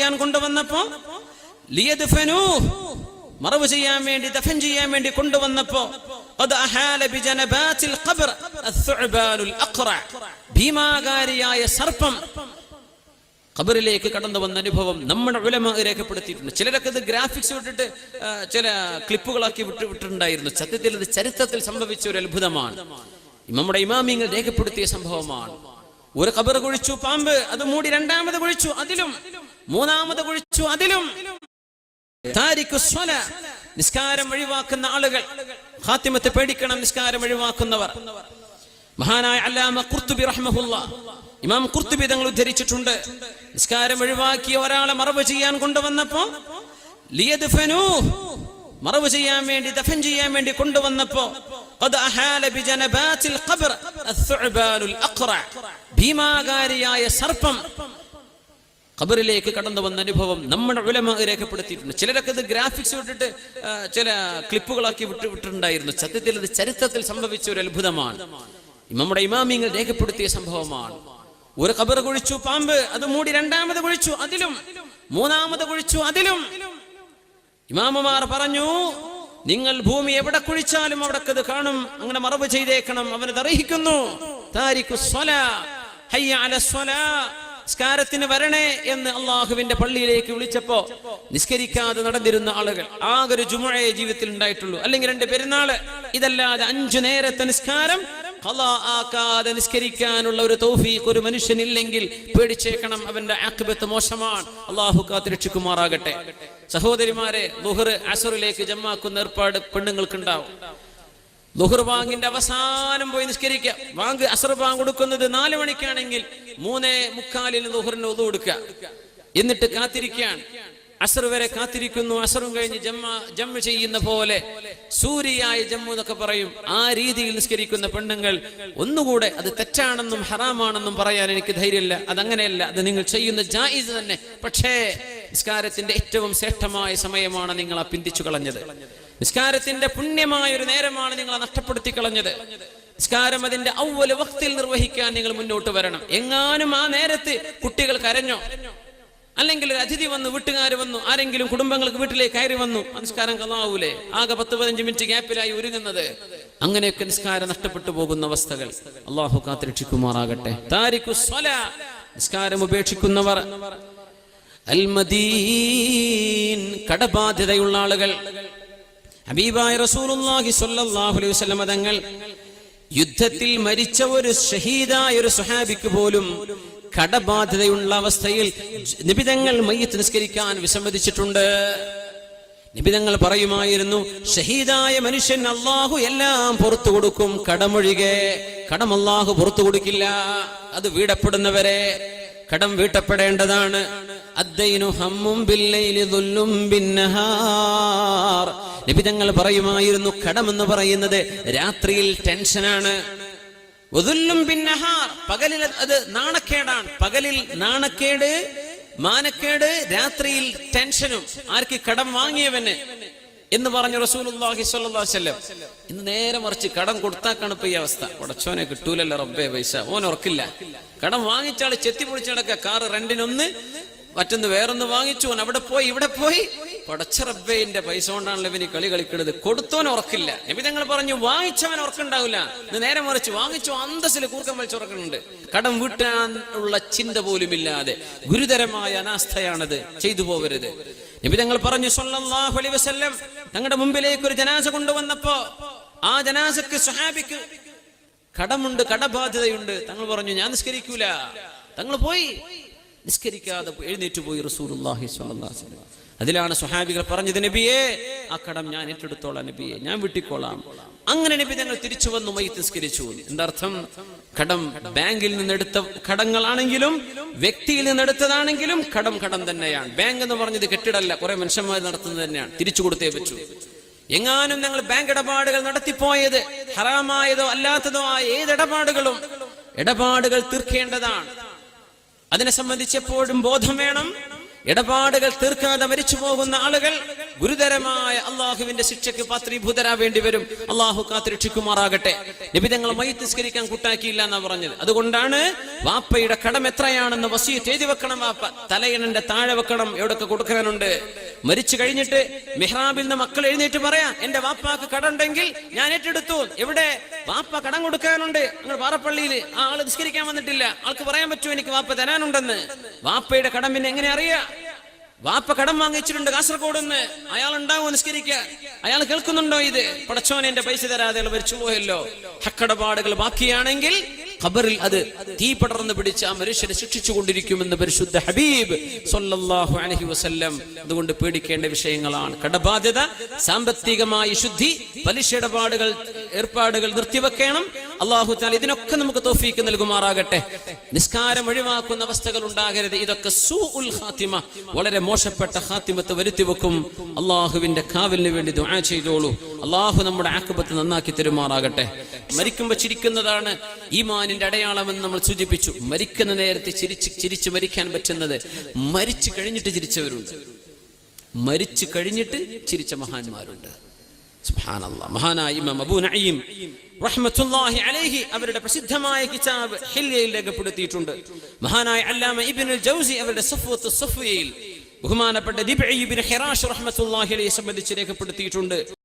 ചെയ്യാൻ കൊണ്ടുവന്നപ്പോ മറവ് ചെയ്യാൻ വേണ്ടി ദഫൻ ചെയ്യാൻ വേണ്ടി കൊണ്ടുവന്നപ്പോ ഭീമാകാരിയായ സർപ്പം ഖബറിലേക്ക് കടന്നു വന്ന അനുഭവം നമ്മുടെ ഉലമ രേഖപ്പെടുത്തിയിട്ടുണ്ട്. ചിലരൊക്കെ ഇത് ഗ്രാഫിക്സ് വിട്ടിട്ട് ചില ക്ലിപ്പുകളാക്കി വിട്ടിട്ടുണ്ടായിരുന്നു. സത്യത്തിൽ ഇത് ചരിത്രത്തിൽ സംഭവിച്ച ഒരു അത്ഭുതമാണ്. നമ്മുടെ ഇമാമിങ്ങൾ രേഖപ്പെടുത്തിയ സംഭവമാണ്. ഒരു ഖബർ കുഴിച്ചു പാമ്പ്, അത് മൂടി രണ്ടാമത് കുഴിച്ചു അതിലും, മൂന്നാമത് കുഴിച്ചു അതിലും. നിസ്കാരം ഒഴിവാക്കുന്ന ആളുകൾ, ഖാത്തിമത്തെ പേടിക്കണം. നിസ്കാരം ഒഴിവാക്കുന്നവർ മഹാനായ അല്ലാമ ഖുർത്തുബി റഹ്മഹുല്ലാഹ്, ഇമാം ഖുർത്തുബി തങ്ങൾ ഉദ്ധരിച്ചിട്ടുണ്ട്, നിസ്കാരം ഒഴിവാക്കിയ ഒരാളെ മറവ് ചെയ്യാൻ കൊണ്ടുവന്നപ്പോ മറവ് ചെയ്യാൻ വേണ്ടി ദഫൻ ചെയ്യാൻ വേണ്ടി കൊണ്ടുവന്നപ്പോ ഭീമാകാരിയായ സർപ്പം ഖബറിലേക്ക് കടന്നു വന്ന അനുഭവം നമ്മുടെ ഉലമ രേഖപ്പെടുത്തിയിട്ടുണ്ട്. ചിലരൊക്കെ ഇത് ഗ്രാഫിക്സ് വിട്ടിട്ട് ചില ക്ലിപ്പുകളാക്കി വിട്ടിട്ടുണ്ടായിരുന്നു. സത്യത്തിൽ ഇത് ചരിത്രത്തിൽ സംഭവിച്ച ഒരു അത്ഭുതമാണ്. നമ്മുടെ ഇമാമിങ്ങൾ രേഖപ്പെടുത്തിയ സംഭവമാണ്. ഒരു ഖബർ കുഴിച്ചു പാമ്പ്, അത് മൂടി രണ്ടാമത് കുഴിച്ചു അതിലും, മൂന്നാമത് കുഴിച്ചു അതിലും. ഇമാമുമാർ പറഞ്ഞു, നിങ്ങൾ ഭൂമി എവിടെ കുഴിച്ചാലും അവിടെ അത് കാണും, അങ്ങനെ മറവ് ചെയ്തേക്കണം. അവനത് അർഹിക്കുന്നു. നിസ്കാരത്തിന് വരണേ എന്ന് അള്ളാഹുവിന്റെ പള്ളിയിലേക്ക് വിളിച്ചപ്പോ നിസ്കരിക്കാതെ നടന്നിരുന്ന ആളുകൾ ആകെ ഒരു ജുമുഅയെ ജീവിതത്തിൽ ഉണ്ടായിട്ടുള്ളൂ, അല്ലെങ്കിൽ 2 പെരുന്നാള്. ഇതല്ലാതെ 5 നേരത്തെ നിസ്കാരം ഖളാ ആക്കാതെ നിസ്കരിക്കാനുള്ള ഒരു തൗഫീഖ് ഒരു മനുഷ്യനില്ലെങ്കിൽ പേടിച്ചേക്കണം, അവന്റെ ആഖിബത്ത് മോശമാണ്. അള്ളാഹു കാത്ത് രക്ഷിക്കുമാറാകട്ടെ. സഹോദരിമാരെ, ളുഹർ അസ്റിലേക്ക് ജമാക്കുന്ന ഏർപ്പാട് പെണ്ണുങ്ങൾക്കുണ്ടാവും. ളുഹർ ബാങ്കിന്റെ അവസാനം പോയി നിസ്കരിക്കുക. ബാങ്ക് അസ്ർ ബാങ്ക് കൊടുക്കുന്നത് 4 മണിക്കാണെങ്കിൽ 3:45 ളുഹറിന് ഉദു കൊടുക്കുക. എന്നിട്ട് കാത്തിരിക്കാൻ അസ്ർ വരെ കാത്തിരിക്കുന്നു. അസ്റും കഴിഞ്ഞ് ജമ്മ ചെയ്യുന്ന പോലെ സൂരിയായ ജമ്മു എന്നൊക്കെ പറയും. ആ രീതിയിൽ നിസ്കരിക്കുന്ന പെണ്ണുങ്ങൾ ഒന്നുകൂടെ അത് തെറ്റാണെന്നും ഹറാമാണെന്നും പറയാൻ എനിക്ക് ധൈര്യമില്ല. അതങ്ങനെയല്ല, അത് നിങ്ങൾ ചെയ്യുന്ന ജായിസ് തന്നെ. പക്ഷേ നിസ്കാരത്തിന്റെ ഏറ്റവും ശ്രേഷ്ഠമായ സമയമാണ് നിങ്ങൾ ആ പിന്തിച്ചു കളഞ്ഞത്. നിസ്കാരത്തിന്റെ പുണ്യമായ ഒരു നേരമാണ് നിങ്ങൾ നഷ്ടപ്പെടുത്തി കളഞ്ഞത്. നിസ്കാരം അതിന്റെ അവ്വൽ വഖ്തിൽ നിർവഹിക്കാൻ നിങ്ങൾ മുന്നോട്ട് വരണം. എങ്ങാനും ആ നേരത്ത് കുട്ടികൾ കരഞ്ഞോ, അല്ലെങ്കിൽ ഒരു അതിഥി വന്നു, വീട്ടുകാർ വന്നു, ആരെങ്കിലും കുടുംബങ്ങൾക്ക് വീട്ടിലേക്ക് കയറി വന്നു, നിസ്കാരം കളാവൂലേ? ആകെ 10-15 മിനിറ്റ് ഗ്യാപ്പിലായി ഒരുങ്ങുന്നത്. അങ്ങനെയൊക്കെ നിസ്കാരം നഷ്ടപ്പെട്ടു പോകുന്ന അവസ്ഥകൾ അള്ളാഹു കാത്തുരക്ഷിക്കുമാറാകട്ടെ. നിസ്കാരം ഉപേക്ഷിക്കുന്നവർ അൽമദീൻ, കടബാധ്യതയുള്ള ആളുകൾ. ഹബീബായ റസൂലുള്ളാഹി സ്വല്ലല്ലാഹു അലൈഹി വസല്ലം തങ്ങൾ യുദ്ധത്തിൽ മരിച്ച ഒരു ഷഹീദായ ഒരു സ്വഹാബിക്ക് പോലും കടബാധ്യതയുള്ള അവസ്ഥയിൽ നിബിതങ്ങൾ മയ്യിത്ത് നിസ്കരിക്കാൻ വിസമ്മതിച്ചിട്ടുണ്ട്. നിബിതങ്ങൾ പറയുമായിരുന്നു, ഷഹീദായ മനുഷ്യൻ അള്ളാഹു എല്ലാം പുറത്തു കൊടുക്കും, കടമൊഴികെ. കടം അള്ളാഹു പുറത്തു കൊടുക്കില്ല. അത് വീടപ്പെടുന്നവരെ കടം വീട്ടപ്പെടേണ്ടതാണ്. അദ്ദൈനു ഹമ്മും ബില്ലൈലി ദുല്ലും ബിന്നഹാർ. നിബിതങ്ങൾ പറയുമായിരുന്നു, കടമെന്ന് പറയുന്നത് രാത്രിയിൽ ടെൻഷനാണ്. പകലിൽ അത് നാണക്കേടാണ്. പകലിൽ നാണക്കേട്, മാനക്കേട്, രാത്രിയിൽ ടെൻഷനും. ആർക്ക്? കടം വാങ്ങിയവന് എന്ന് പറഞ്ഞു റസൂലുള്ളാഹി സ്വല്ലല്ലാഹു അലൈഹി വസല്ലം. ഇന്ന് നേരെ മറിച്ച്, കടം കൊടുത്താക്കാണ് ഇപ്പൊ ഈ അവസ്ഥ. ഉടച്ചോനെ കിട്ടൂലല്ലോ റബ്ബേ പൈസ, ഓൻ ഉറക്കില്ല. കടം വാങ്ങിച്ചാള് ചെത്തി പൊളിച്ച് നടക്കുക. കാറ് റെന്റിനൊന്ന്, മറ്റൊന്ന് വേറൊന്ന് വാങ്ങിച്ചു, ഓൻ അവിടെ പോയി ഇവിടെ പോയി. പടച്ച റബ്ബേന്റെ പൈസ കൊണ്ടാണല്ലോ ഇവന് കളി കളിക്കുന്നത്. കൊടുത്തോൻ ഉറക്കില്ല. നബി തങ്ങൾ പറഞ്ഞു, വാങ്ങിച്ചവൻ ഉറക്കുണ്ടാവില്ല. ഇത് നേരെ മറിച്ച് വാങ്ങിച്ചു അന്തസ്സിൽ കൂർക്കം വലിച്ചുറക്കുന്നുണ്ട്. കടം വീട്ടാൻ ഉള്ള ചിന്ത പോലും ഇല്ലാതെ ഗുരുതരമായ അനാസ്ഥയാണത്. ചെയ്തു പോവരുത്. നബി തങ്ങൾ പറഞ്ഞു സ്വല്ലല്ലാഹു അലൈഹി വസല്ലം, തങ്ങളുടെ മുമ്പിലേക്ക് ഒരു ജനാസ കൊണ്ടുവന്നപ്പോ ആ ജനാസക്ക് സ്വഹാബിക്ക് കടമുണ്ട്, കടബാധ്യതയുണ്ട്. തങ്ങൾ പറഞ്ഞു, ഞാൻ നിസ്കരിക്കൂല. തങ്ങൾ പോയി നിസ്കരിക്കാതെ എഴുന്നേറ്റ് പോയി റസൂലുള്ളാഹി സ്വല്ലല്ലാഹു അലൈഹി വസല്ലം. അതിലാണ് സ്വഹാബികൾ പറഞ്ഞത്, നബിയെ ആ കടം ഞാൻ ഏറ്റെടുത്തോളാം, നബിയെ ഞാൻ വിട്ടിക്കോളാം. അങ്ങനെ നബി തങ്ങൾ തിരിച്ചു വന്നു മയ്യിത്ത് നിസ്കരിച്ചു. എന്താർത്ഥം? കടം ബാങ്കിൽ നിന്നെടുത്ത കടങ്ങളാണെങ്കിലും വ്യക്തിയിൽ നിന്നെടുത്തതാണെങ്കിലും കടം കടം തന്നെയാണ്. ബാങ്ക് എന്ന് പറഞ്ഞത് കെട്ടിടല്ല, കുറെ മനുഷ്യന്മാർ നടത്തുന്നത് തന്നെയാണ്. തിരിച്ചു കൊടുത്തേ പറ്റൂ. എങ്ങാനും ഞങ്ങൾ ബാങ്ക് ഇടപാടുകൾ നടത്തിപ്പോയത് ഹറാമായതോ അല്ലാത്തതോ ആയ ഏതിടപാടുകളും ഇടപാടുകൾ തീർക്കേണ്ടതാണ്. അതിനെ സംബന്ധിച്ച് എപ്പോഴും ബോധം വേണം. ഇടപാടുകൾ തീർക്കാതെ മരിച്ചു പോകുന്ന ആളുകൾ ഗുരുതരമായ അള്ളാഹുവിന്റെ ശിക്ഷയ്ക്ക് പാത്രീഭൂതരാവേണ്ടി വരും. അള്ളാഹു കാത്തുരക്ഷിക്കുമാറാകട്ടെ. നബി തങ്ങൾ മയ്യിത്ത് നിസ്കരിക്കാൻ കൂട്ടാക്കിയില്ല എന്നാ പറഞ്ഞത്. അതുകൊണ്ടാണ് വാപ്പയുടെ കടം എത്രയാണെന്ന് വസിയത്ത് എഴുതി വെക്കണം. വാപ്പ തലയിണന്റെ താഴെ വെക്കണം. എവിടൊക്കെ കൊടുക്കാനുണ്ട്. മരിച്ചു കഴിഞ്ഞിട്ട് മെഹ്റാബിൽ നിന്ന് മക്കൾ എഴുന്നേറ്റ് പറയാം, എന്റെ വാപ്പാക്ക് കടമുണ്ടെങ്കിൽ ഞാൻ ഏറ്റെടുത്തു. എവിടെ വാപ്പ കടം കൊടുക്കാനുണ്ട്? നിങ്ങൾ പാറപ്പള്ളിയിൽ ആ ആള് നിസ്കരിക്കാൻ വന്നിട്ടില്ല, ആൾക്ക് പറയാൻ പറ്റുമോ എനിക്ക് വാപ്പ തരാനുണ്ടെന്ന്? വാപ്പയുടെ കടം പിന്നെ എങ്ങനെ അറിയാം? വാപ്പ കടം വാങ്ങിച്ചിട്ടുണ്ട് കാസർഗോഡ് നിന്ന്, അയാൾ ഉണ്ടാവോ നിസ്കരിക്കാൻ? അയാൾ കേൾക്കുന്നുണ്ടോ ഇത്? പടച്ചോനെ എന്റെ പൈസ തരാതെ മരിച്ചു പോയല്ലോ. ഹക്കടപാടുകൾ ബാക്കിയാണെങ്കിൽ ഖബറിൽ അത് തീ പടർന്ന് പിടിച്ച് ആ മനുഷ്യനെ ശിക്ഷിച്ചു കൊണ്ടിരിക്കുമെന്ന് പരിശുദ്ധ ഹബീബ് സ്വല്ലല്ലാഹു അലൈഹി വസല്ലം. അതുകൊണ്ട് പേടിക്കേണ്ട വിഷയങ്ങളാണ് കടബാധ്യത, സാമ്പത്തികമായ ശുദ്ധി, പലിശ ഇടപാടുകൾ, ഏർപ്പാടുകൾ നിർത്തിവെക്കണം. അല്ലാഹു തആല ഇതിനൊക്കെ നമുക്ക് തൗഫീക്ക് നൽകുമാറാകട്ടെ. നിസ്കാരം ഒഴിവാക്കുന്ന അവസ്ഥകൾ ഉണ്ടാകരുത്. ഇതൊക്കെ സൂഉൽ ഖാത്തിമ, വളരെ മോശപ്പെട്ട ഖാത്തിമത്ത് വരുത്തി വെക്കും. അള്ളാഹുവിന്റെ കാവലിന് വേണ്ടി ദുആ ചെയ്തോളൂ. അള്ളാഹു നമ്മുടെ ആഖിബത്ത് നന്നാക്കി തരുമാറാകട്ടെ. മരിക്കുമ്പോൾ ചിരിക്കുന്നതാണ് ഈമാനിന്റെ അടയാളമെന്ന് നമ്മൾ സൂചിപ്പിച്ചു. മരിക്കുന്ന നേരത്തെ ചിരിച്ച് മരിക്കാൻ പറ്റുന്നത് മരിച്ചു കഴിഞ്ഞിട്ട് ചിരിച്ചവരുണ്ട്. മരിച്ചു കഴിഞ്ഞിട്ട് ചിരിച്ച മഹാന്മാരുണ്ട്. സുബ്ഹാനല്ലാഹ്. മഹാനായ ഇമാം അബൂ നഈം റഹ്മത്തുള്ളാഹി അലൈഹി അവരുടെ പ്രസിദ്ധമായ കിതാബ് ഹില്യയിൽ രേഖപ്പെടുത്തിയിട്ടുണ്ട്. മഹാനായ അല്ലാമ ഇബ്നുൽ ജൗസി അവരുടെ സഫ്വത്തുസ് സഫ്വിയയിൽ ബഹുമാനപ്പെട്ട ദിബ്ഇ ഇബ്നു ഹിറാഷ് റഹ്മത്തുള്ളാഹി അലൈഹി സംബന്ധിച്ച് രേഖപ്പെടുത്തിയിട്ടുണ്ട്.